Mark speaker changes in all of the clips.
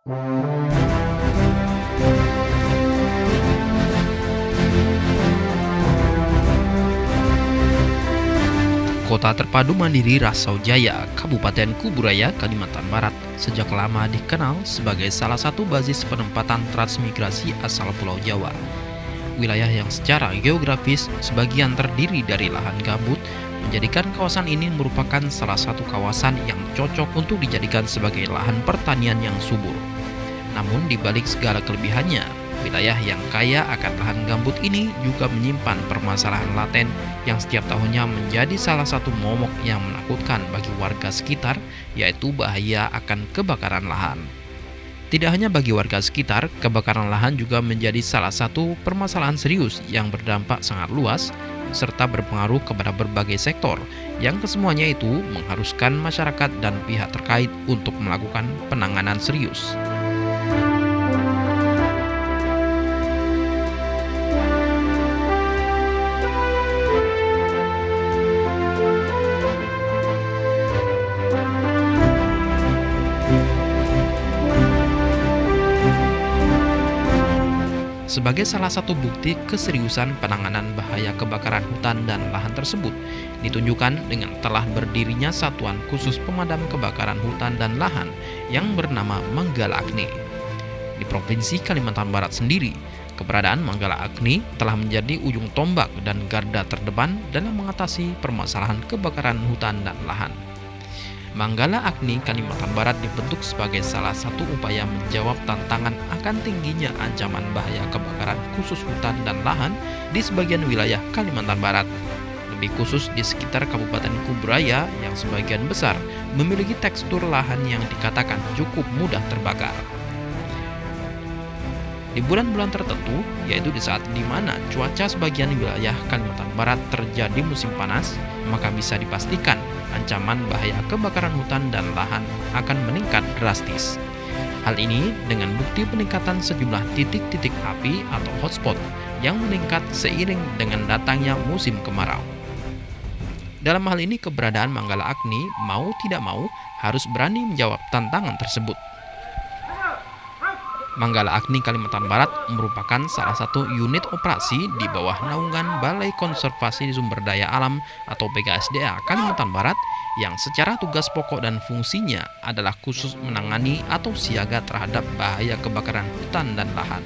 Speaker 1: Kota terpadu mandiri Rasau Jaya, Kabupaten Kuburaya, Kalimantan Barat, sejak lama dikenal sebagai salah satu basis penempatan transmigrasi asal Pulau Jawa. Wilayah yang secara geografis sebagian terdiri dari lahan gambut, menjadikan kawasan ini merupakan salah satu kawasan yang cocok untuk dijadikan sebagai lahan pertanian yang subur. Namun di balik segala kelebihannya, wilayah yang kaya akan lahan gambut ini juga menyimpan permasalahan laten yang setiap tahunnya menjadi salah satu momok yang menakutkan bagi warga sekitar, yaitu bahaya akan kebakaran lahan. Tidak hanya bagi warga sekitar, kebakaran lahan juga menjadi salah satu permasalahan serius yang berdampak sangat luas, serta berpengaruh kepada berbagai sektor, yang kesemuanya itu mengharuskan masyarakat dan pihak terkait untuk melakukan penanganan serius. Sebagai salah satu bukti keseriusan penanganan bahaya kebakaran hutan dan lahan tersebut, ditunjukkan dengan telah berdirinya Satuan Khusus Pemadam Kebakaran Hutan dan Lahan yang bernama Manggala Agni. Di Provinsi Kalimantan Barat sendiri, keberadaan Manggala Agni telah menjadi ujung tombak dan garda terdepan dalam mengatasi permasalahan kebakaran hutan dan lahan. Manggala Agni Kalimantan Barat dibentuk sebagai salah satu upaya menjawab tantangan akan tingginya ancaman bahaya kebakaran khusus hutan dan lahan di sebagian wilayah Kalimantan Barat, lebih khusus di sekitar Kabupaten Kuburaya yang sebagian besar memiliki tekstur lahan yang dikatakan cukup mudah terbakar. Di bulan-bulan tertentu, yaitu di saat di mana cuaca sebagian wilayah Kalimantan Barat terjadi musim panas, maka bisa dipastikan ancaman bahaya kebakaran hutan dan lahan akan meningkat drastis. Hal ini dengan bukti peningkatan sejumlah titik-titik api atau hotspot yang meningkat seiring dengan datangnya musim kemarau. Dalam hal ini keberadaan Manggala Agni mau tidak mau harus berani menjawab tantangan tersebut. Manggala Agni Kalimantan Barat merupakan salah satu unit operasi di bawah naungan Balai Konservasi Sumber Daya Alam atau BKSDA Kalimantan Barat yang secara tugas pokok dan fungsinya adalah khusus menangani atau siaga terhadap bahaya kebakaran hutan dan lahan.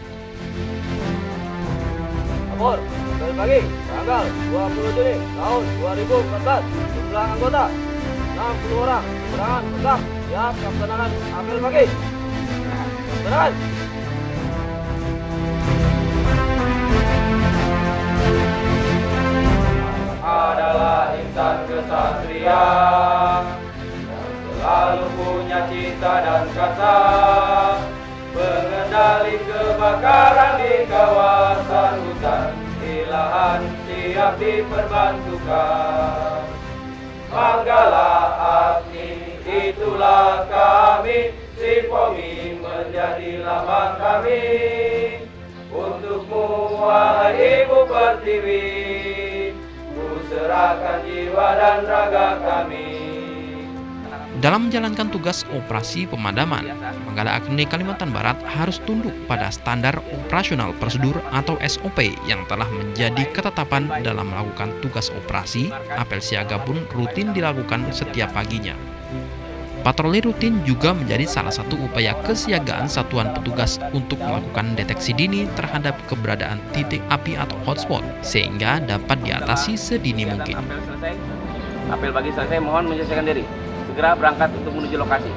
Speaker 2: Nomor, dari pagi, tanggal 20 Juni tahun 2014, jumlah anggota 60 orang, perangan tetap, siap melaksanakan apel pagi. Berat.
Speaker 3: Adalah insan kesatria yang selalu punya cita dan kata pengendali kebakaran di kawasan hutan di lahan siap diperbantukan. Manggala Agni itulah kami, si Pomi menjadi lambang kami untukmu wahai Ibu Pertiwi. Serahkan jiwa dan raga kami.
Speaker 1: Dalam menjalankan tugas operasi pemadaman, Manggala Agni Kalimantan Barat harus tunduk pada standar operasional prosedur atau SOP yang telah menjadi ketetapan dalam melakukan tugas operasi. Apel siaga pun rutin dilakukan setiap paginya. Patroli rutin juga menjadi salah satu upaya kesiagaan satuan petugas untuk melakukan deteksi dini terhadap keberadaan titik api atau hotspot, sehingga dapat diatasi sedini mungkin.
Speaker 2: Apel pagi selesai, mohon menyelesaikan diri. Segera berangkat untuk menuju lokasi.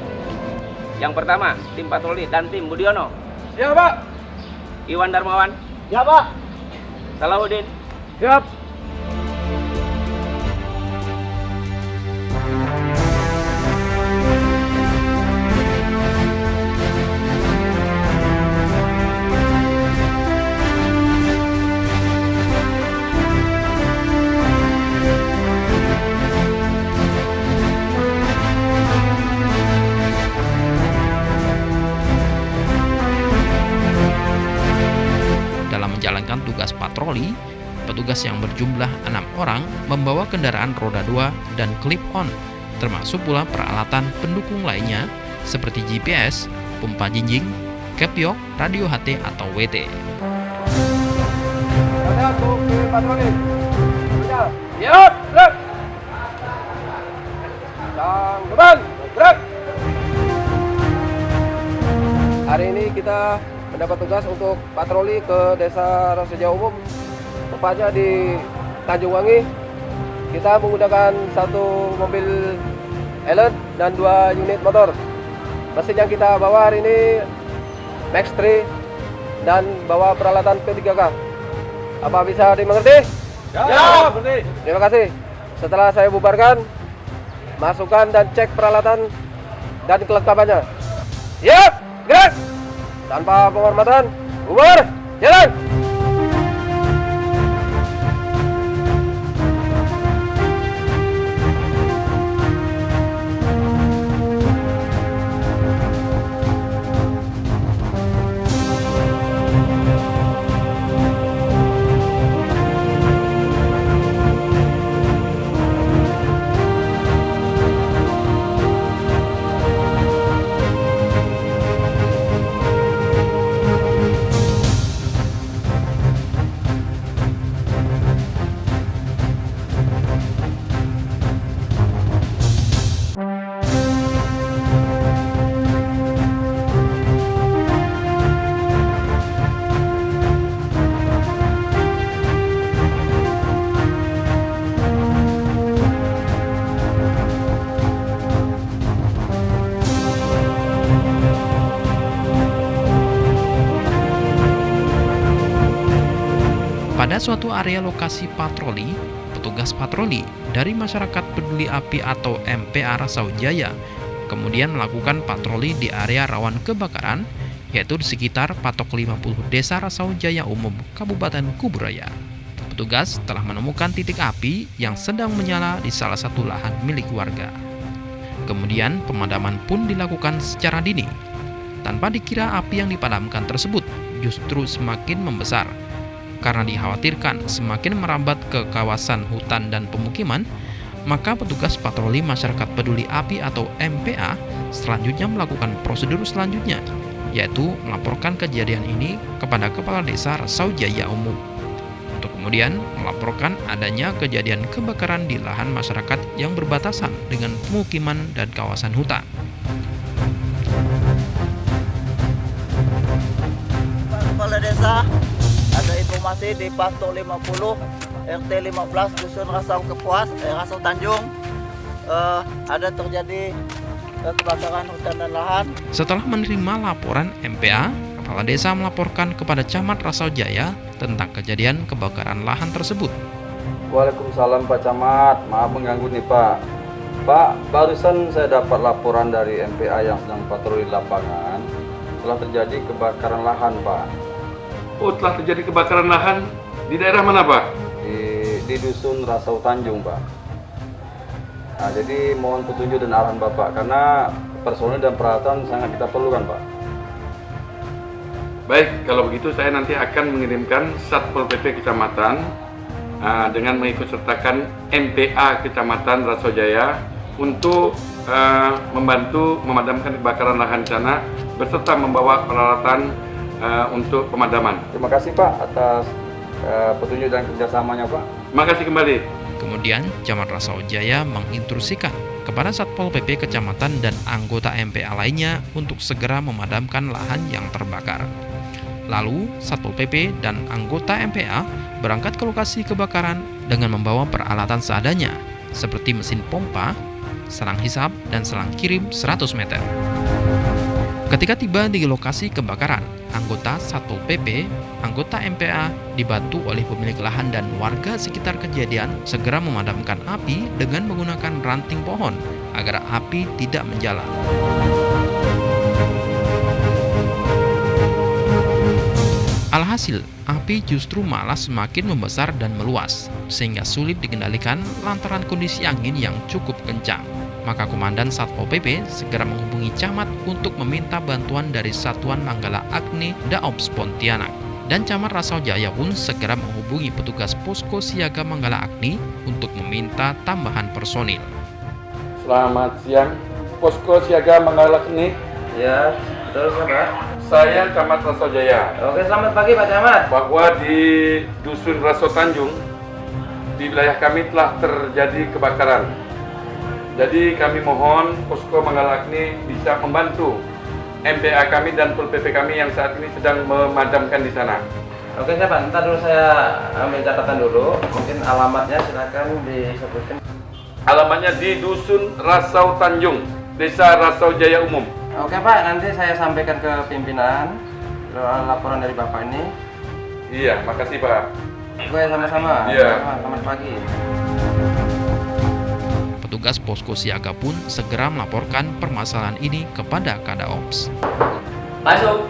Speaker 2: Yang pertama, tim patroli dan tim Budiono.
Speaker 3: Ya Pak.
Speaker 2: Iwan Darmawan.
Speaker 3: Ya Pak.
Speaker 2: Salahuddin.
Speaker 3: Siap.
Speaker 1: Menjalankan tugas patroli, petugas yang berjumlah 6 orang membawa kendaraan roda 2 dan clip-on, termasuk pula peralatan pendukung lainnya seperti GPS, pompa jinjing, kepiok, radio HT atau WT.
Speaker 3: Ada untuk patroli. Siap, gerak. Dan depan, gerak. Hari ini kita mendapat tugas untuk patroli ke Desa Rasaujaya Umum, tepatnya di Tanjung Wangi. Kita menggunakan satu mobil Elent dan 2 unit motor. Mesin yang kita bawa hari ini Max 3 dan bawa peralatan P3K. Apa bisa dimengerti?
Speaker 2: Ya, berhenti.
Speaker 3: Terima kasih. Setelah saya bubarkan, masukkan dan cek peralatan dan kelengkapannya. Siap, gerak. Tanpa penghormatan, bubar, jalan.
Speaker 1: Pada suatu area lokasi patroli, petugas patroli dari Masyarakat Peduli Api atau MPA Rasaujaya kemudian melakukan patroli di area rawan kebakaran, yaitu di sekitar patok 50 Desa Rasaujaya Umum, Kabupaten Kuburaya. Petugas telah menemukan titik api yang sedang menyala di salah satu lahan milik warga. Kemudian pemadaman pun dilakukan secara dini. Tanpa dikira api yang dipadamkan tersebut justru semakin membesar. Karena dikhawatirkan semakin merambat ke kawasan hutan dan pemukiman, maka petugas patroli Masyarakat Peduli Api atau MPA selanjutnya melakukan prosedur selanjutnya, yaitu melaporkan kejadian ini kepada Kepala Desa Rasaujaya Umum, untuk kemudian melaporkan adanya kejadian kebakaran di lahan masyarakat yang berbatasan dengan pemukiman dan kawasan hutan.
Speaker 4: Kepala Desa, ada informasi di Patok 50 RT 15 Dusun Rasau Kepuas, Rasau Tanjung, ada terjadi kebakaran hutan dan lahan.
Speaker 1: Setelah menerima laporan MPA, Kepala Desa melaporkan kepada Camat Rasaujaya tentang kejadian kebakaran lahan tersebut.
Speaker 2: Waalaikumsalam Pak Camat, maaf mengganggu nih Pak. Pak, barusan saya dapat laporan dari MPA yang sedang patroli lapangan. Telah terjadi kebakaran lahan Pak.
Speaker 5: Oh, telah terjadi kebakaran lahan di daerah mana, Pak?
Speaker 2: Di Dusun Rasau Tanjung, Pak. Nah, jadi mohon petunjuk dan arahan Bapak, karena personil dan peralatan sangat kita perlukan, Pak.
Speaker 5: Baik, kalau begitu saya nanti akan mengirimkan Satpol PP Kecamatan dengan mengikutsertakan MPA Kecamatan Rasaujaya untuk membantu memadamkan kebakaran lahan di sana beserta membawa peralatan untuk pemadaman.
Speaker 2: Terima kasih Pak atas petunjuk dan kerjasamanya Pak.
Speaker 5: Terima kasih kembali.
Speaker 1: Kemudian Camat Rasaujaya menginstruksikan kepada Satpol PP Kecamatan dan anggota MPA lainnya untuk segera memadamkan lahan yang terbakar. Lalu Satpol PP dan anggota MPA berangkat ke lokasi kebakaran dengan membawa peralatan seadanya seperti mesin pompa, selang hisap, dan selang kirim 100 meter. Ketika tiba di lokasi kebakaran, anggota Satpol PP, anggota MPA dibantu oleh pemilik lahan dan warga sekitar kejadian segera memadamkan api dengan menggunakan ranting pohon agar api tidak menjalar. Alhasil, api justru malah semakin membesar dan meluas, sehingga sulit dikendalikan lantaran kondisi angin yang cukup kencang. Maka Komandan Satpol PP segera menghubungi Camat untuk meminta bantuan dari Satuan Manggala Agni Daops Pontianak. Dan Camat Rasaujaya pun segera menghubungi petugas Posko Siaga Manggala Agni untuk meminta tambahan personil.
Speaker 5: Selamat siang, Posko Siaga Manggala Agni.
Speaker 2: Ya,
Speaker 3: Terus Pak?
Speaker 5: Saya Camat Rasojaya.
Speaker 3: Oke, selamat pagi Pak Camat.
Speaker 5: Bahwa di Dusun Raso Tanjung di wilayah kami telah terjadi kebakaran. Jadi kami mohon Posko Manggala Agni bisa membantu MPA kami dan Pol PP kami yang saat ini sedang memadamkan di sana.
Speaker 3: Oke Pak, ntar dulu saya ambil catatan dulu. Mungkin alamatnya silakan disebutkan.
Speaker 5: Alamatnya di Dusun Rasau Tanjung, Desa Rasau Jaya Umum.
Speaker 3: Oke Pak, nanti saya sampaikan ke pimpinan laporan dari Bapak ini.
Speaker 5: Iya, makasih Pak.
Speaker 3: Oke, sama-sama.
Speaker 5: Iya.
Speaker 3: Selamat pagi.
Speaker 1: Petugas posko siaga pun segera melaporkan permasalahan ini kepada Kadaops.
Speaker 2: Masuk.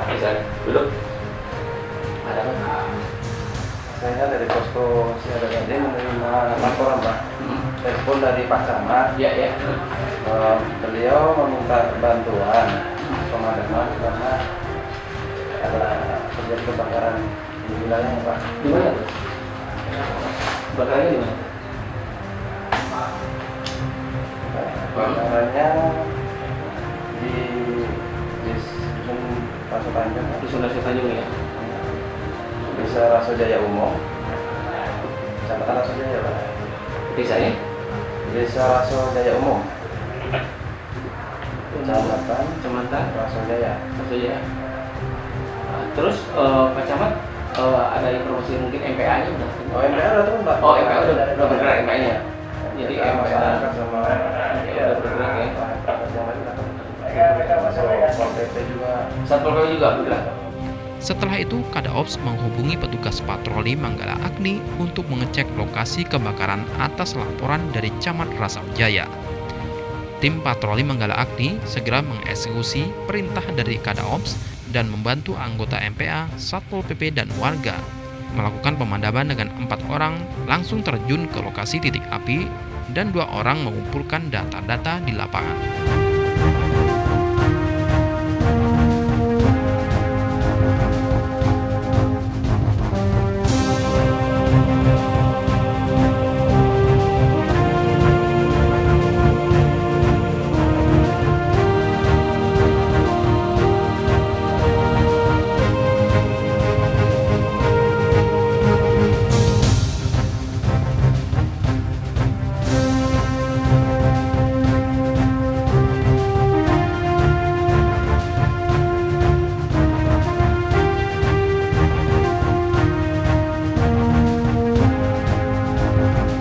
Speaker 2: Bisa duduk. Ada apa?
Speaker 3: Saya dari posko siaga tadi menerima laporan Pak. Telepon dari Pak Camat.
Speaker 2: Iya, ya.
Speaker 3: Beliau meminta bantuan pemadaman karena ada terjadi kebakaran di wilayahnya Pak.
Speaker 2: Di mana tuh? Bakarnya di mana?
Speaker 3: Kebakarannya di Dusun Raso Tanjung,
Speaker 2: Di Sungai Tanjung ya.
Speaker 3: Desa Raso Jaya Umum, Kecamatan Raso Jaya Pak.
Speaker 2: Desanya?
Speaker 3: Desa Raso Jaya Umum, Kecamatan
Speaker 2: Kecamatan
Speaker 3: Raso Jaya.
Speaker 2: Maksudnya. Terus Pak Camat ada informasi mungkin MPA-nya udah?
Speaker 3: Oh, MPA udah turun Pak.
Speaker 2: Oh, MPA udah bergerak MPA-nya. Jadi
Speaker 3: MPA
Speaker 2: MPA
Speaker 3: masyarakat sama
Speaker 2: ya, udah bergerak ya.
Speaker 3: Pol PP juga.
Speaker 2: Satpol PP juga bergerak.
Speaker 1: Setelah itu, Kadaops menghubungi petugas patroli Manggala Agni untuk mengecek lokasi kebakaran atas laporan dari Camat Rasau Jaya. Tim patroli Manggala Agni segera mengeksekusi perintah dari Kadaops dan membantu anggota MPA, Satpol PP, dan warga melakukan pemadaman dengan 4 orang langsung terjun ke lokasi titik api dan 2 orang mengumpulkan data-data di lapangan.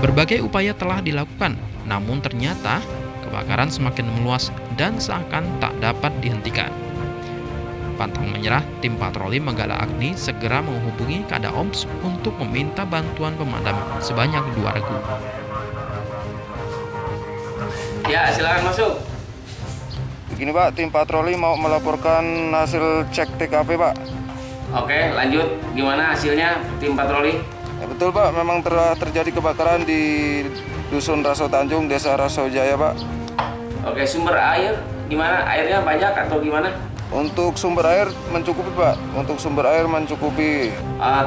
Speaker 1: Berbagai upaya telah dilakukan, namun ternyata kebakaran semakin meluas dan seakan tak dapat dihentikan. Pantang menyerah, tim patroli Manggala Agni segera menghubungi Kadaops untuk meminta bantuan pemadam sebanyak 2 regu.
Speaker 2: Ya, silakan masuk.
Speaker 3: Begini Pak, tim patroli mau melaporkan hasil cek TKP Pak.
Speaker 2: Oke, lanjut. Gimana hasilnya tim patroli?
Speaker 3: Ya, betul Pak, memang terjadi kebakaran di Dusun Raso Tanjung, Desa Raso Jaya Pak.
Speaker 2: Oke, sumber air gimana? Airnya banyak atau gimana?
Speaker 3: Untuk sumber air mencukupi Pak, untuk sumber air mencukupi.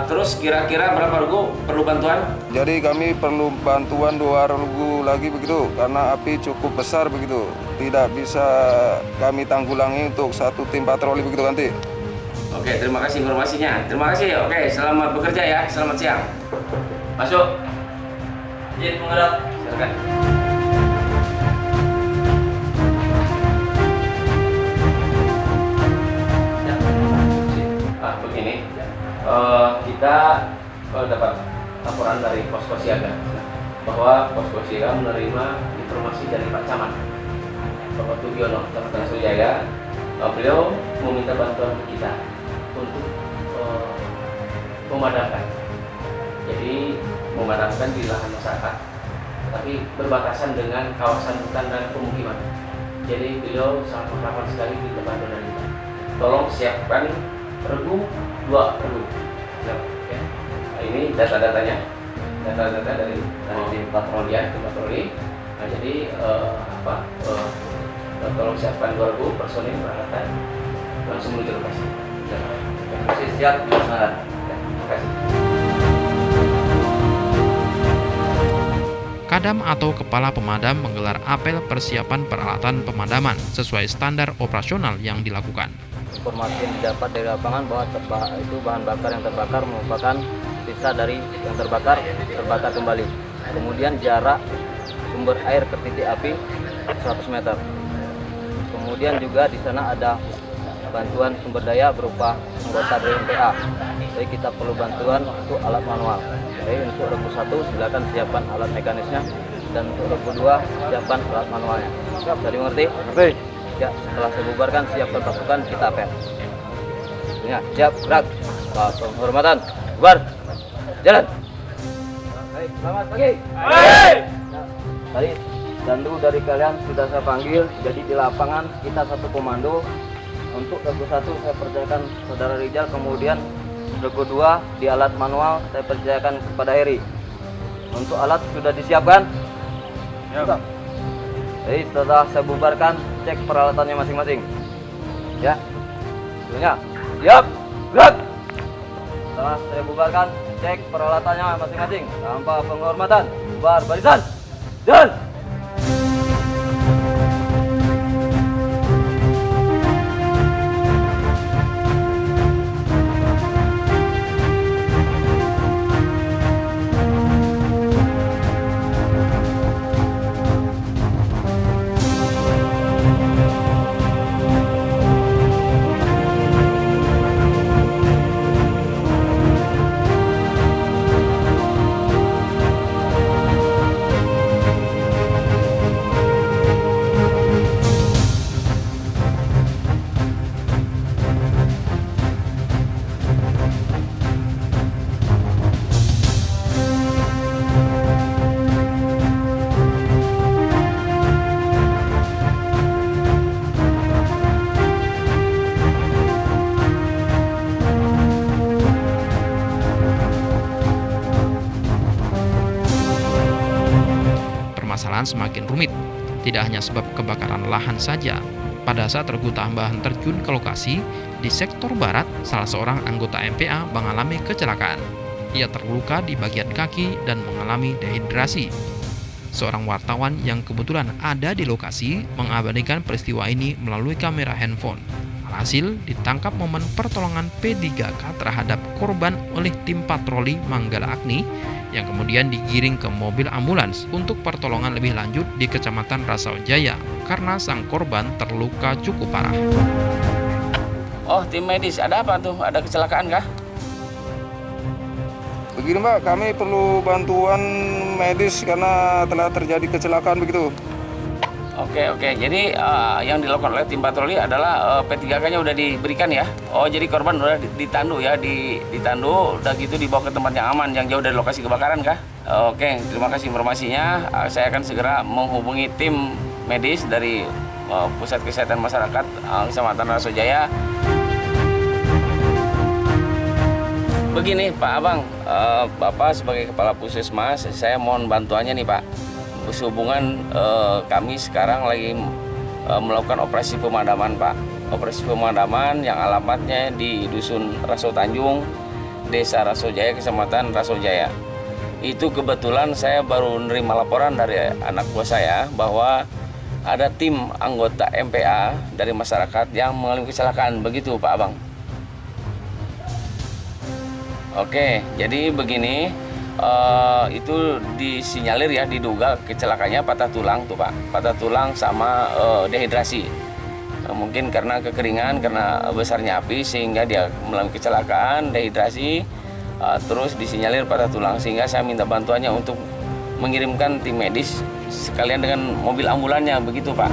Speaker 2: Terus kira-kira berapa regu perlu bantuan?
Speaker 3: Jadi kami perlu bantuan 2 regu lagi begitu, karena api cukup besar begitu. Tidak bisa kami tanggulangi untuk 1 tim patroli begitu nanti.
Speaker 2: Oke, terima kasih informasinya. Terima kasih. Oke, selamat bekerja ya. Selamat siang. Masuk. Izin menghadap. Silakan. Ya. Begini. Kita dapat laporan dari posko siaga bahwa posko siaga menerima informasi dari Pak Camat Bapak Tugiono, Camat Raso Jaya. Beliau meminta bantuan ke kita untuk memadamkan. Jadi memadamkan di lahan masyarakat, tapi berbatasan dengan kawasan hutan dan pemukiman. Jadi beliau sangat mengharapkan sekali di bantuan dari kita. Tolong siapkan regu 2 regu. Siap, ya. Nah, ini data-datanya, data-data dari tim patroli. Nah, jadi tolong siapkan 2 regu personil peralatan langsung menuju lokasi. Siap, terima kasih.
Speaker 1: Pemadam atau kepala pemadam menggelar apel persiapan peralatan pemadaman sesuai standar operasional yang dilakukan.
Speaker 2: Informasi yang didapat dari lapangan bahwa itu bahan bakar yang terbakar merupakan sisa dari yang terbakar kembali. Kemudian jarak sumber air ke titik api 100 meter. Kemudian juga di sana ada bantuan sumber daya berupa anggota dari MPA. Jadi kita perlu bantuan untuk alat manual. Jadi untuk regu 1 silakan siapkan alat mekanisnya, dan untuk regu 2 siapkan alat manualnya. Siap, tadi mengerti? Ngerti. Ya, setelah saya bubarkan siapkan pasukan, kita apel. Ya, siap, gerak. Penghormatan, bubar, jalan. Baik, selamat pagi. Baik. Tadi dandu dari kalian sudah saya panggil, jadi di lapangan kita satu komando. Untuk regu 1 saya percayakan saudara Rijal, kemudian regu 2 di alat manual saya percayakan kepada Heri. Untuk alat sudah disiapkan? Ya. Jadi setelah saya bubarkan, cek peralatannya masing-masing. Ya. Semuanya siap, gerak. Setelah saya bubarkan, cek peralatannya masing-masing. Tanpa penghormatan, bubar barisan. Jalan.
Speaker 1: Permasalahan semakin rumit, tidak hanya sebab kebakaran lahan saja. Pada saat regu tambahan terjun ke lokasi, di sektor barat, salah seorang anggota MPA mengalami kecelakaan. Ia terluka di bagian kaki dan mengalami dehidrasi. Seorang wartawan yang kebetulan ada di lokasi mengabadikan peristiwa ini melalui kamera handphone. Alhasil, ditangkap momen pertolongan P3K terhadap korban oleh tim patroli Manggala Agni yang kemudian digiring ke mobil ambulans untuk pertolongan lebih lanjut di Kecamatan Rasau Jaya karena sang korban terluka cukup parah.
Speaker 6: Oh, tim medis, ada apa tuh? Ada kecelakaan kah?
Speaker 7: Begini Mbak, kami perlu bantuan medis karena telah terjadi kecelakaan begitu.
Speaker 6: Oke. Jadi yang dilakukan oleh tim patroli adalah P3K-nya udah diberikan ya? Oh, jadi korban udah ditandu ya? Ditandu, udah gitu dibawa ke tempat yang aman, yang jauh dari lokasi kebakaran kah? Oke, terima kasih informasinya. Saya akan segera menghubungi tim medis dari Pusat Kesehatan Masyarakat Kecamatan Rasau Jaya. Begini Pak Abang, Bapak sebagai Kepala Puskesmas, saya mohon bantuannya nih Pak. Sehubungan kami sekarang lagi melakukan operasi pemadaman Pak. Operasi pemadaman yang alamatnya di Dusun Rasau Tanjung, Desa Rasau Jaya, Kecamatan Rasau Jaya. Itu kebetulan saya baru menerima laporan dari anak buah saya bahwa ada tim anggota MPA dari masyarakat yang mengalami kecelakaan. Begitu Pak Abang. Oke, jadi begini, itu disinyalir ya, diduga kecelakaannya patah tulang tuh Pak, patah tulang sama dehidrasi. Mungkin karena kekeringan, karena besarnya api sehingga dia mengalami kecelakaan, dehidrasi, terus disinyalir patah tulang, sehingga saya minta bantuannya untuk mengirimkan tim medis sekalian dengan mobil ambulannya, begitu Pak.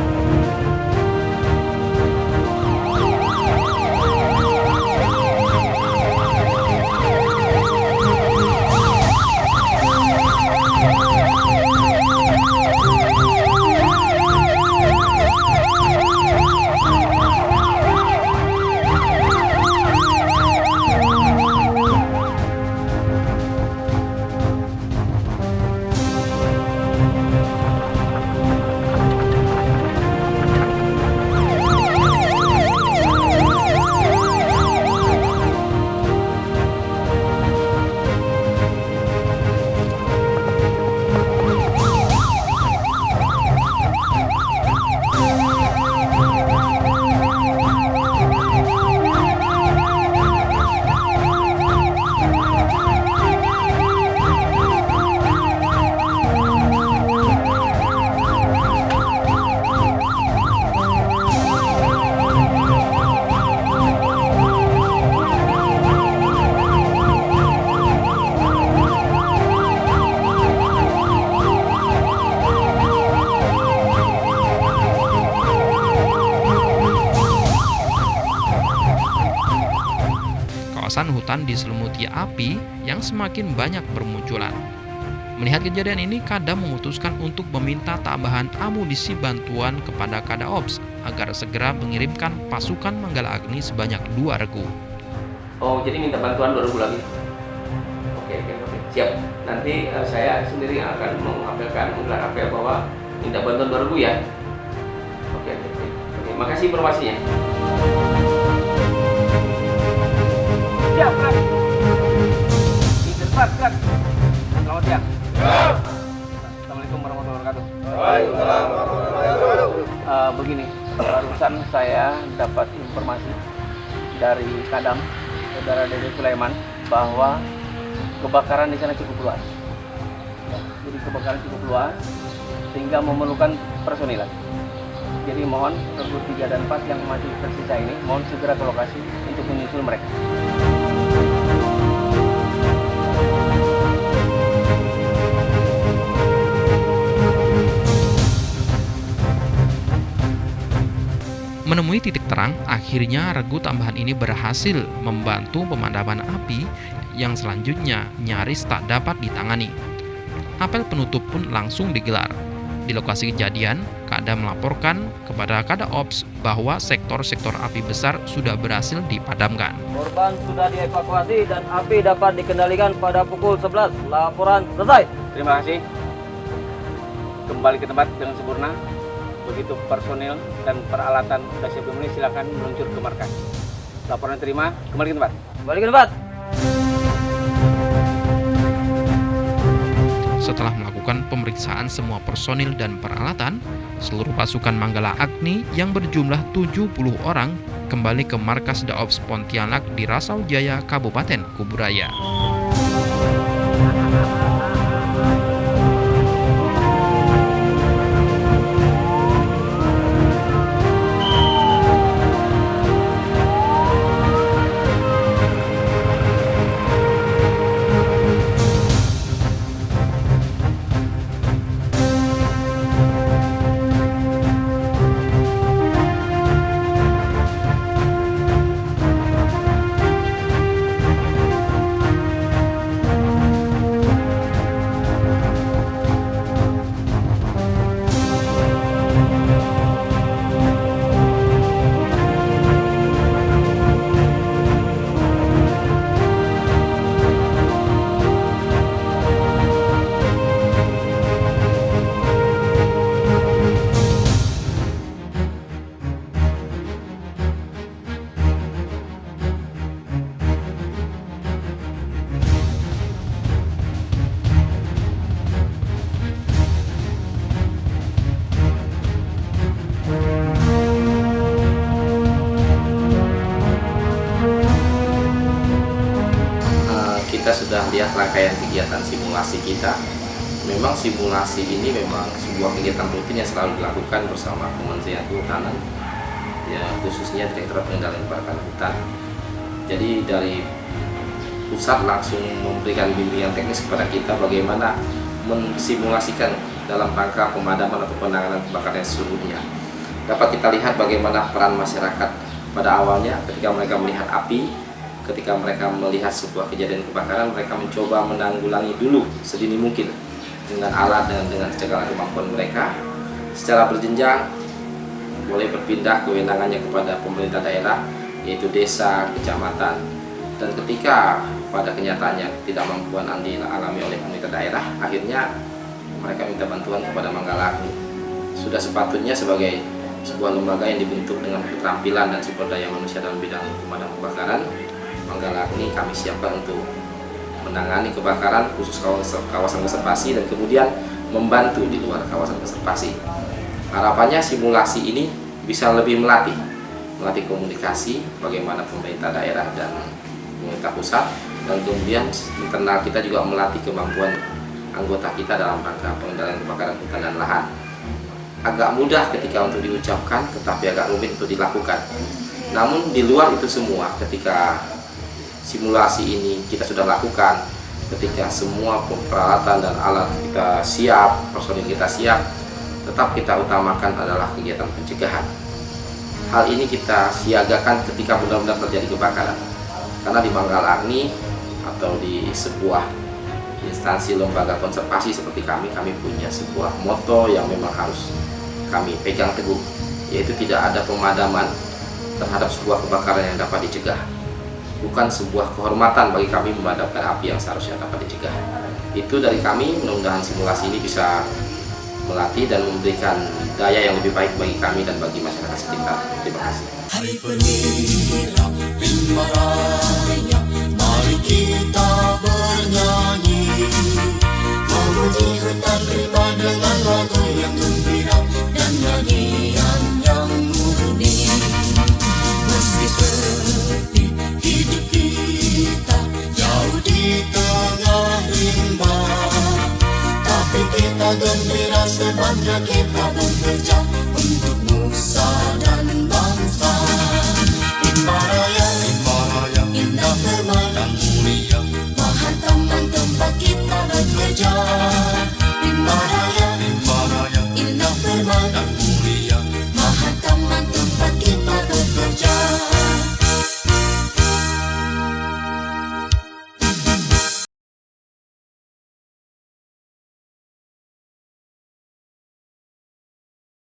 Speaker 1: ketakutan diselimuti api yang semakin banyak bermunculan. Melihat kejadian ini, Kadam memutuskan untuk meminta tambahan amunisi bantuan kepada Kadaops agar segera mengirimkan pasukan Manggala Agni sebanyak 2 regu.
Speaker 6: Oh, jadi minta bantuan 2 regu lagi? Oke. Siap. Nanti saya sendiri akan menggelar apel bahwa minta bantuan 2 regu ya? Oke. Makasih informasinya. Siap, Kak. Di depan, Kak. Selamat siang. Assalamualaikum warahmatullahi wabarakatuh.
Speaker 3: Waalaikumsalam warahmatullahi wabarakatuh.
Speaker 6: Begini, barusan saya dapat informasi dari Kadam, Saudara Dede Sulaiman, bahwa kebakaran di sana cukup luas. Jadi kebakaran cukup luas sehingga memerlukan personil. Jadi mohon regu 3 dan 4 yang masih tersisa ini mohon segera ke lokasi untuk menyusul mereka.
Speaker 1: Menemui titik terang, akhirnya regu tambahan ini berhasil membantu pemadaman api yang selanjutnya nyaris tak dapat ditangani. Apel penutup pun langsung digelar. Di lokasi kejadian, Kadam melaporkan kepada Kadaops bahwa sektor-sektor api besar sudah berhasil dipadamkan.
Speaker 2: Korban sudah dievakuasi dan api dapat dikendalikan pada pukul 11. Laporan selesai.
Speaker 6: Terima kasih. Kembali ke tempat dengan sempurna. Begitu personil dan peralatan sudah siap dimulai, silakan meluncur ke markas. Laporan terima, kembali ke tempat.
Speaker 2: Kembali ke tempat.
Speaker 1: Setelah melakukan pemeriksaan semua personil dan peralatan, seluruh pasukan Manggala Agni yang berjumlah 70 orang kembali ke markas Daops Pontianak di Rasau Jaya, Kabupaten Kuburaya.
Speaker 6: Kita sudah lihat rangkaian kegiatan simulasi kita. Memang simulasi ini memang sebuah kegiatan rutin yang selalu dilakukan bersama Kementerian Kehutanan, ya khususnya Direktorat Pengendalian Kebakaran Hutan. Jadi dari pusat langsung memberikan bimbingan teknis kepada kita bagaimana mensimulasikan dalam rangka pemadaman atau penanganan kebakaran seluruhnya. Dapat kita lihat bagaimana peran masyarakat pada awalnya ketika mereka melihat api. Ketika mereka melihat sebuah kejadian kebakaran, mereka mencoba menanggulangi dulu sedini mungkin dengan alat dan dengan segala kemampuan mereka. Secara berjenjang, mulai berpindah kewenangannya kepada pemerintah daerah, yaitu desa, kecamatan. Dan ketika pada kenyataannya tidak mampuan dialami oleh pemerintah daerah, akhirnya mereka minta bantuan kepada Manggala Agni. Sudah sepatutnya sebagai sebuah lembaga yang dibentuk dengan keterampilan dan sumber daya manusia dalam bidang pemadam kebakaran, Manggala Agni kami siapkan untuk menangani kebakaran khusus kawasan konservasi dan kemudian membantu di luar kawasan konservasi. Harapannya simulasi ini bisa lebih melatih komunikasi bagaimana pemerintah daerah dan pemerintah pusat, dan kemudian internal kita juga melatih kemampuan anggota kita dalam rangka pengendalian kebakaran hutan dan lahan. Agak mudah ketika untuk diucapkan, tetapi agak rumit untuk dilakukan. Namun di luar itu semua, ketika simulasi ini kita sudah lakukan, ketika semua peralatan dan alat kita siap, personil kita siap, tetap kita utamakan adalah kegiatan pencegahan. Hal ini kita siagakan ketika benar-benar terjadi kebakaran.
Speaker 8: Karena di Manggalarni atau di sebuah instansi lembaga konservasi seperti kami punya sebuah moto yang memang harus kami pegang teguh, yaitu tidak ada pemadaman terhadap sebuah kebakaran yang dapat dicegah. Bukan sebuah kehormatan bagi kami memadamkan api yang seharusnya dapat dicegah. Itu dari kami, mudah-mudahan simulasi ini bisa melatih dan memberikan daya yang lebih baik bagi kami dan bagi masyarakat sekitar. Terima kasih.
Speaker 9: Hari penira rimba raya, mari kita bernyanyi, memuji hutan rimba dengan lagu yang gembira dan nyanyian yang murni. Meski sepi hidup kita jauh di tengah rimba, tapi kita gembira sebabnya kita bekerja untuk nusa dan bangsa. Rimba Raya, indah, terkenal, mulia, Mahatam dan tempat kita bekerja.